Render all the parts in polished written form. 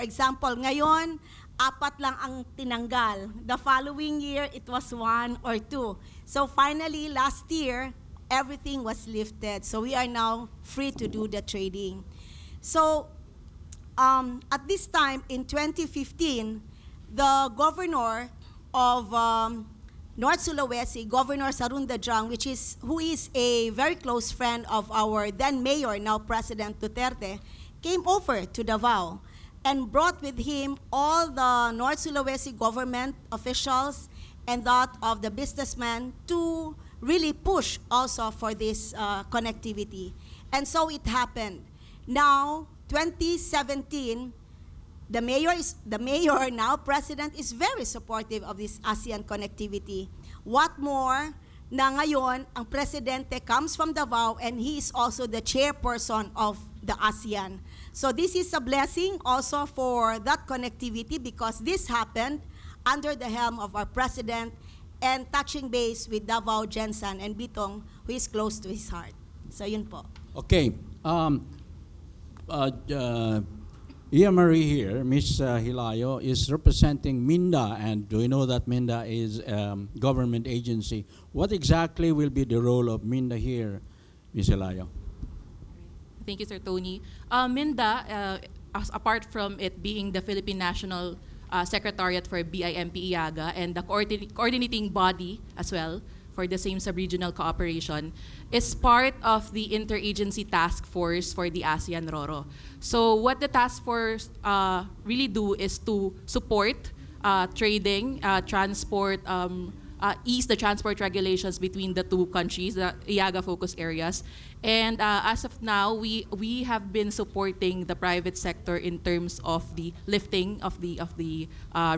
For example, ngayon, 4 lang ang tinanggal. The following year, it was 1 or 2. So finally, last year, everything was lifted. So we are now free to do the trading. So at this time, in 2015, the governor of North Sulawesi, Governor Sarundadrang, who is a very close friend of our then mayor, now President Duterte, came over to Davao and brought with him all the North Sulawesi government officials and that of the businessmen to really push also for this connectivity. And so it happened. Now, 2017, the mayor, now president, is very supportive of this ASEAN connectivity. What more, na ngayon, ang presidente comes from Davao and he is also the chairperson of the ASEAN. So this is a blessing also for that connectivity because this happened under the helm of our president and touching base with Davao Jensen and Bitong, who is close to his heart. So yun po. Okay. Ia Marie here, Ms. Hilayo, is representing MINDA, and do you know that MINDA is a government agency? What exactly will be the role of MINDA here, Ms. Hilayo? Thank you, Sir Tony. MINDA, apart from it being the Philippine National Secretariat for BIMP IAGA and the coordinating body as well for the same sub-regional cooperation, is part of the interagency task force for the ASEAN RORO. So what the task force really do is to support trading, transport, ease the transport regulations between the two countries, the IAGA focus areas. And as of now, we have been supporting the private sector in terms of the lifting of the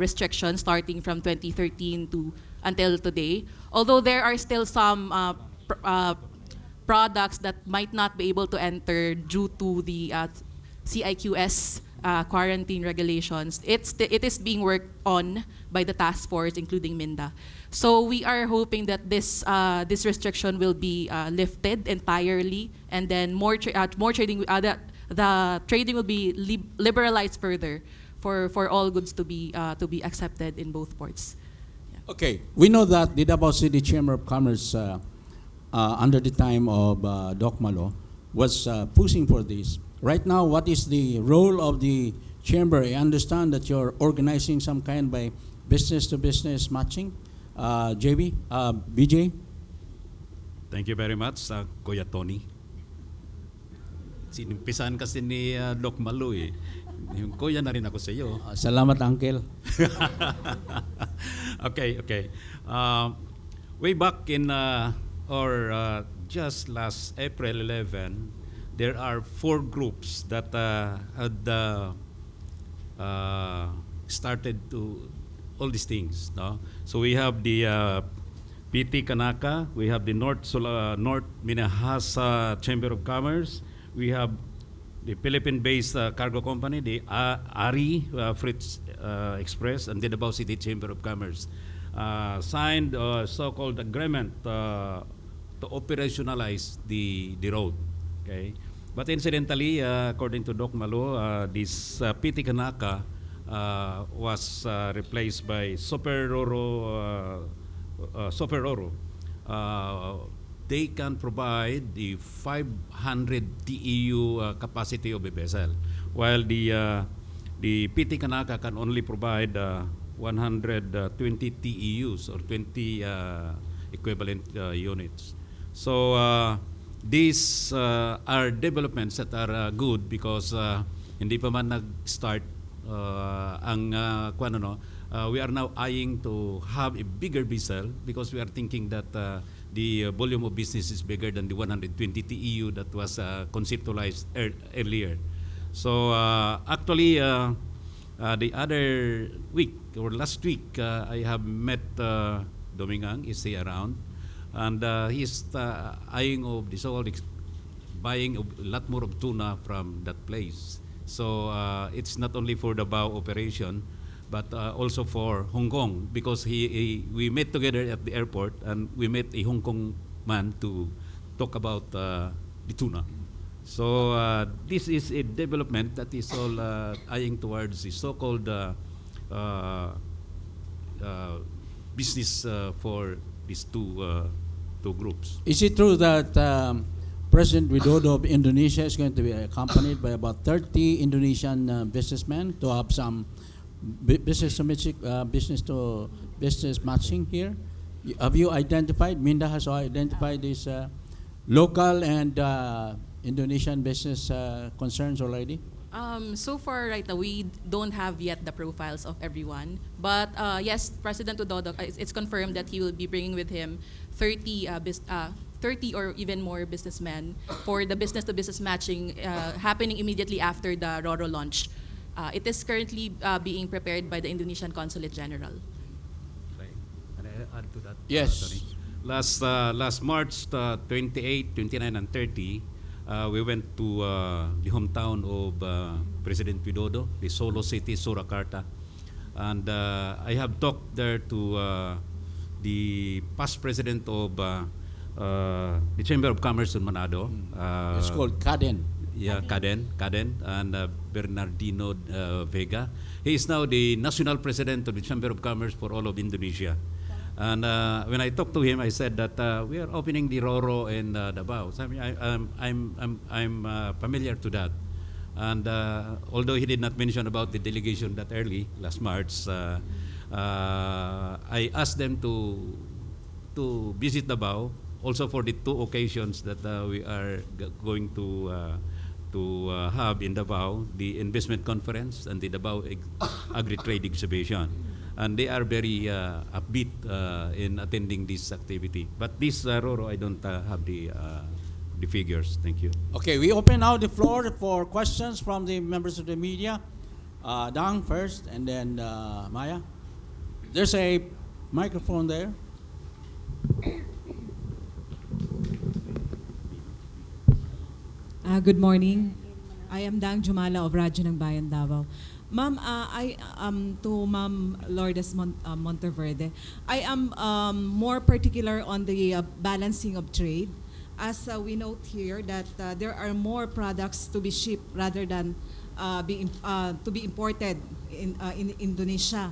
restrictions starting from 2013 to until today. Although there are still some products that might not be able to enter due to the CIQS quarantine regulations, it is being worked on by the task force, including MINDA. So we are hoping that this restriction will be lifted entirely, and then more trading. The trading will be liberalized further for all goods to be accepted in both ports. Yeah. Okay, we know that the Davao City Chamber of Commerce, under the time of Doc Malo, was pushing for this. Right now, what is the role of the chamber? I understand that you're organizing some kind by business-to-business matching. BJ? Thank you very much, Kuya Tony. Sinimpisan kasi ni Doc Malu eh. Yung kuya na rin ako sa iyo. Salamat, Uncle. Okay. Way back in, just last April 11, there are 4 groups that had started to all these things. No? So we have the PT Kanaka, we have the North Minahasa Chamber of Commerce, we have the Philippine-based cargo company, the ARI Freight Express, and the Davao City Chamber of Commerce signed a so-called agreement to operationalize the road. Okay, but incidentally, according to Doc Malo, this PT Kanaka was replaced by Super Roro. They can provide the 500 TEU capacity of a vessel, while the PT Kanaka can only provide 120 TEUs or 20 equivalent units. So these are developments that are good because hindi pa man nag-start we are now eyeing to have a bigger vessel because we are thinking that the volume of business is bigger than the 120 TEU that was conceptualized earlier. So actually, the other week or last week, I have met Domingang. Is he around? And he's eyeing of the so-called buying a lot more of tuna from that place. So it's not only for the Davao operation, but also for Hong Kong, because we met together at the airport and we met a Hong Kong man to talk about the tuna. So this is a development that is all eyeing towards the so-called business for these two groups. Is it true that President Widodo of Indonesia is going to be accompanied by about 30 Indonesian businessmen to have some business to business matching here? Have you identified, Minda has identified these local and Indonesian business concerns already? So far, right now, we don't have yet the profiles of everyone. But yes, President Widodo, it's confirmed that he will be bringing with him 30 or even more businessmen for the business-to-business matching happening immediately after the RORO launch. It is currently being prepared by the Indonesian Consulate General. Can I add to that? Yes. Sorry. Last March 28, 29, and 30, we went to the hometown of President Widodo, the Solo city, Surakarta. And I have talked there to the past president of the Chamber of Commerce in Manado. It's called Kaden. Yeah, Kaden, and Bernardino Vega. He is now the national president of the Chamber of Commerce for all of Indonesia. And when I talked to him, I said that we are opening the RORO in Davao. So, I mean, I'm familiar to that. And although he did not mention about the delegation that early, last March, I asked them to visit Davao, also for the two occasions that we are going to have in Davao, the investment conference and the Davao Agri-Trade exhibition. And they are very upbeat in attending this activity. But this RORO, I don't have the figures. Thank you. Okay, we open now the floor for questions from the members of the media. Dang first, and then Maya. There's a microphone there. Good morning. I am Dang Jumala of Radyo ng Bayan, Davao. Ma'am, to Ma'am Lourdes Monteverde, I am more particular on the balancing of trade. As we note here that there are more products to be shipped rather than to be imported in Indonesia.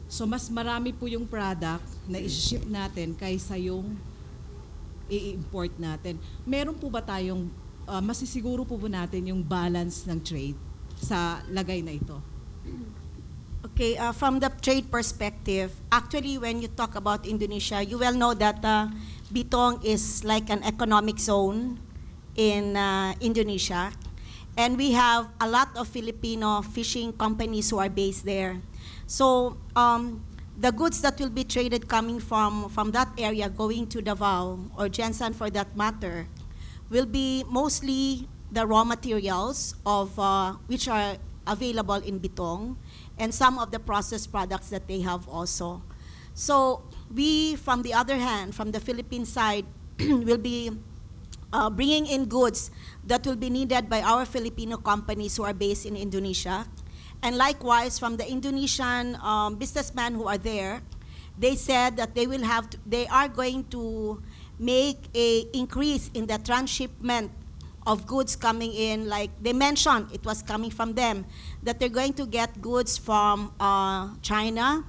So mas marami po yung product na i-ship natin kaysa yung i-import natin. Meron po ba tayong masisiguro po natin yung balance ng trade sa lagay na ito? Okay, from the trade perspective, actually when you talk about Indonesia, you well know that Bitong is like an economic zone in Indonesia. And we have a lot of Filipino fishing companies who are based there. So the goods that will be traded coming from that area going to Davao or Jensan for that matter will be mostly the raw materials of which are available in Bitong and some of the processed products that they have also. So we, from the other hand, from the Philippine side, will be bringing in goods that will be needed by our Filipino companies who are based in Indonesia. And likewise, from the Indonesian businessmen who are there, they said that they are going to make a increase in the transshipment of goods coming in. Like they mentioned, it was coming from them, that they're going to get goods from China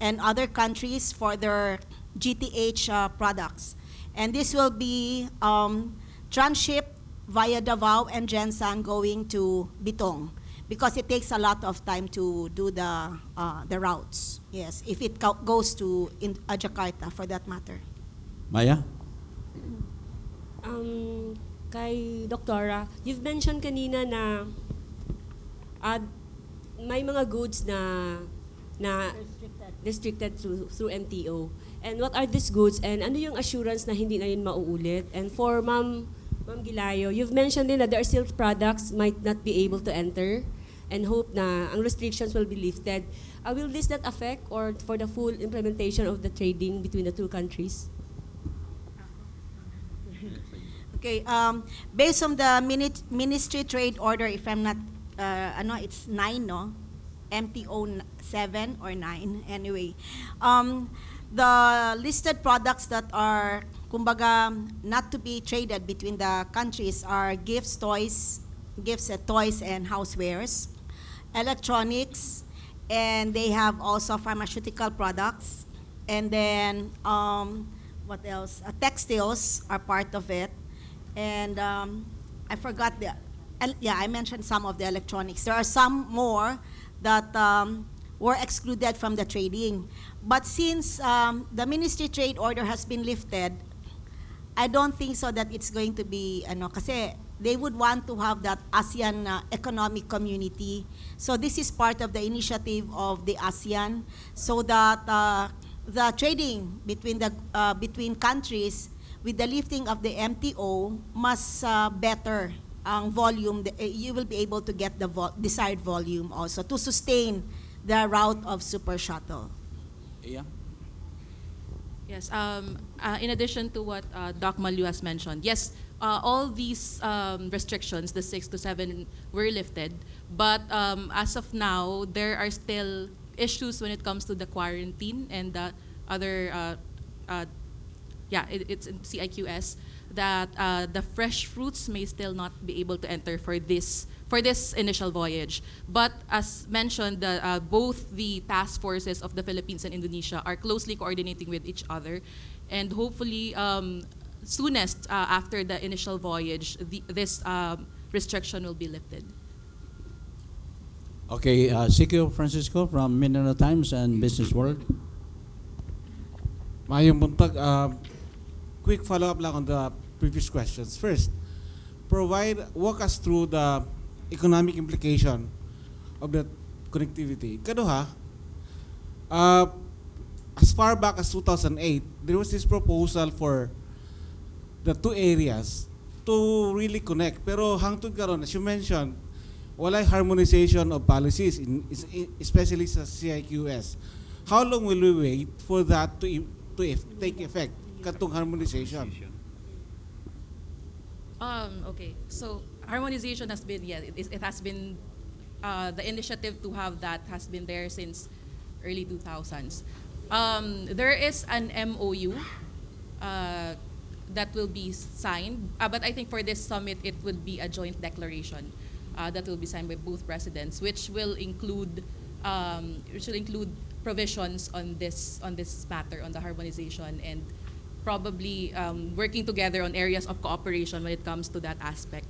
and other countries for their GTH products. And this will be transshipped via Davao and Jensan going to Bitong, because it takes a lot of time to do the routes. Yes, if it goes to Jakarta, for that matter. Maya? Kay Doktora, you've mentioned kanina na may mga goods na restricted through MTO. And what are these goods? And ano yung assurance na hindi na yun mauulit? And for Ma'am Gilayo, you've mentioned din that there are still products might not be able to enter and hope na ang restrictions will be lifted. Will this not affect or for the full implementation of the trading between the two countries? Okay, based on the Ministry Trade Order, if I'm not, it's 9, no? MTO 7 or 9, anyway. the listed products that are, kumbaga, not to be traded between the countries are gifts, toys, and housewares, electronics, and they have also pharmaceutical products, and then what else? Textiles are part of it, and I forgot I mentioned some of the electronics. There are some more that were excluded from the trading. But since the Ministry Trade Order has been lifted, I don't think so that it's going to be, kasi they would want to have that ASEAN economic community. So this is part of the initiative of the ASEAN, so that the trading between countries with the lifting of the MTO must better ang volume. You will be able to get the desired volume also to sustain the route of Super Shuttle. Yeah. Yes. In addition to what Doc Malu has mentioned, yes, all these restrictions, the 6 to 7, were lifted. But as of now, there are still issues when it comes to the quarantine and the other, it's in CIQS, that the fresh fruits may still not be able to enter for this initial voyage. But as mentioned, both the task forces of the Philippines and Indonesia are closely coordinating with each other, and hopefully soonest after the initial voyage, this restriction will be lifted. Okay, CQ Francisco from Mindanao Times and Business World. Mayong buntag, quick follow-up lang on the previous questions. First, walk us through the economic implication of the connectivity. Kaduha, as far back as 2008, there was this proposal for the two areas to really connect. Pero hangtod karon, as you mentioned, walay harmonization of policies, especially sa CIQS. How long will we wait for that to take effect, katong harmonization? Okay, so harmonization has been, it has been, the initiative to have that has been there since early 2000s. There is an MOU that will be signed, but I think for this summit it would be a joint declaration that will be signed by both presidents, which will include provisions on this matter, on the harmonization, and probably working together on areas of cooperation when it comes to that aspect.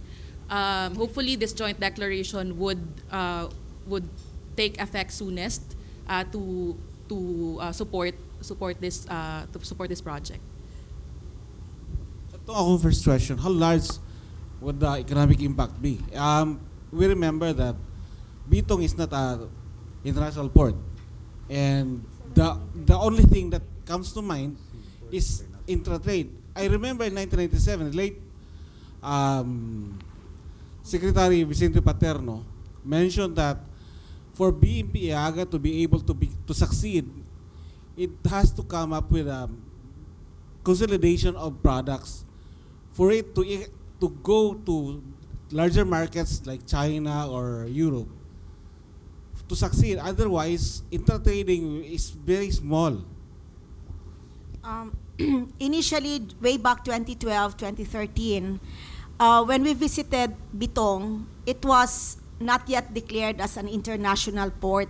Hopefully, this joint declaration would take effect soonest to support this project. Ito akong first question. How large would the economic impact be? We remember that Bitong is not an international port, and the only thing that comes to mind is intra-trade. I remember in 1997, late Secretary Vicente Paterno mentioned that for BMP Iaga to be able to succeed, it has to come up with a consolidation of products for it to go to larger markets like China or Europe to succeed. Otherwise, intra-trading is very small. Initially, way back 2012, 2013, when we visited Bitong, it was not yet declared as an international port.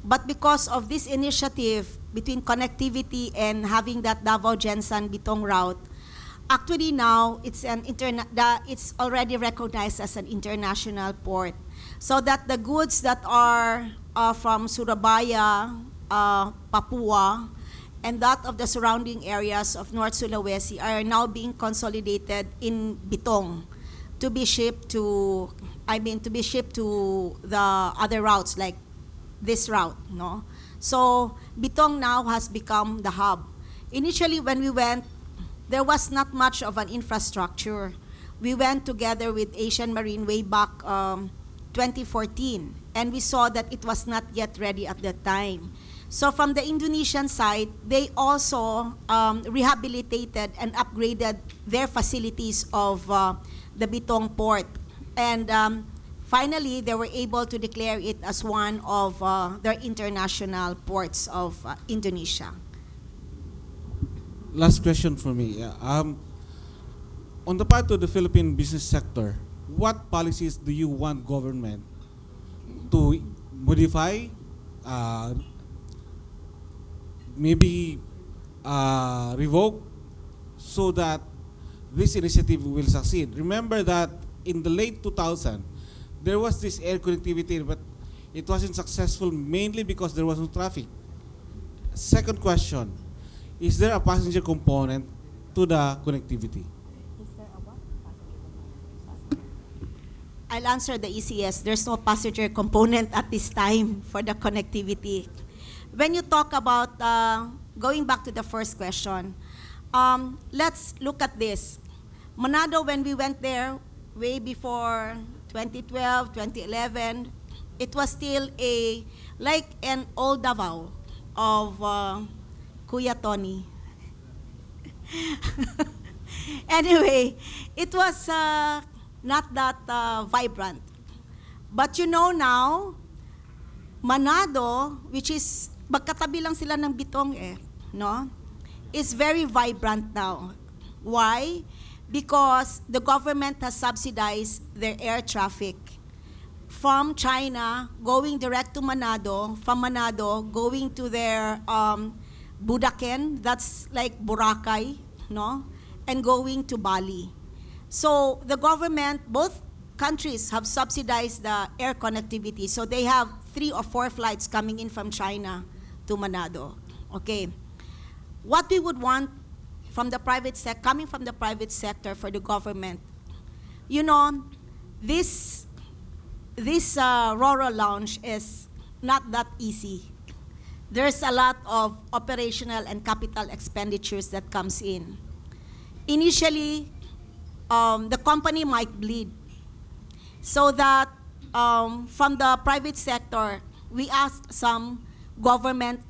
But because of this initiative between connectivity and having that Davao-Jensan-Bitong route, actually now it's already recognized as an international port. So that the goods that are from Surabaya, Papua, and that of the surrounding areas of North Sulawesi are now being consolidated in Bitong to be shipped to the other routes like this route, no? So Bitong now has become the hub. Initially when we went, there was not much of an infrastructure. We went together with Asian Marine way back 2014, and we saw that it was not yet ready at that time. So from the Indonesian side, they also rehabilitated and upgraded their facilities of the Bitong port. And finally, they were able to declare it as one of their international ports of Indonesia. last question for me. Yeah, on the part of the Philippine business sector, what policies do you want government to modify, maybe revoke, so that this initiative will succeed? Remember that in the late 2000, there was this air connectivity, but it wasn't successful mainly because there was no traffic. Second question, is there a passenger component to the connectivity? I'll answer the ECS. There's no passenger component at this time for the connectivity. When you talk about, going back to the first question, let's look at this. Manado, when we went there way before 2012, 2011, it was still like an old Davao of Kuya Tony. Anyway, it was not that vibrant. But you know now, Manado, which is, magkatabi lang sila ng Bitong no? Is very vibrant now. Why? Because the government has subsidized their air traffic. From China, going direct to Manado, from Manado, going to their Budaken, that's like Boracay, no? And going to Bali. So the government, both countries have subsidized the air connectivity. So they have 3 or 4 flights coming in from China to Manado. Okay. What we would want from the private sector, coming from the private sector for the government, you know, this RORO launch is not that easy. There's a lot of operational and capital expenditures that comes in. Initially, the company might bleed. So that from the private sector, we asked some government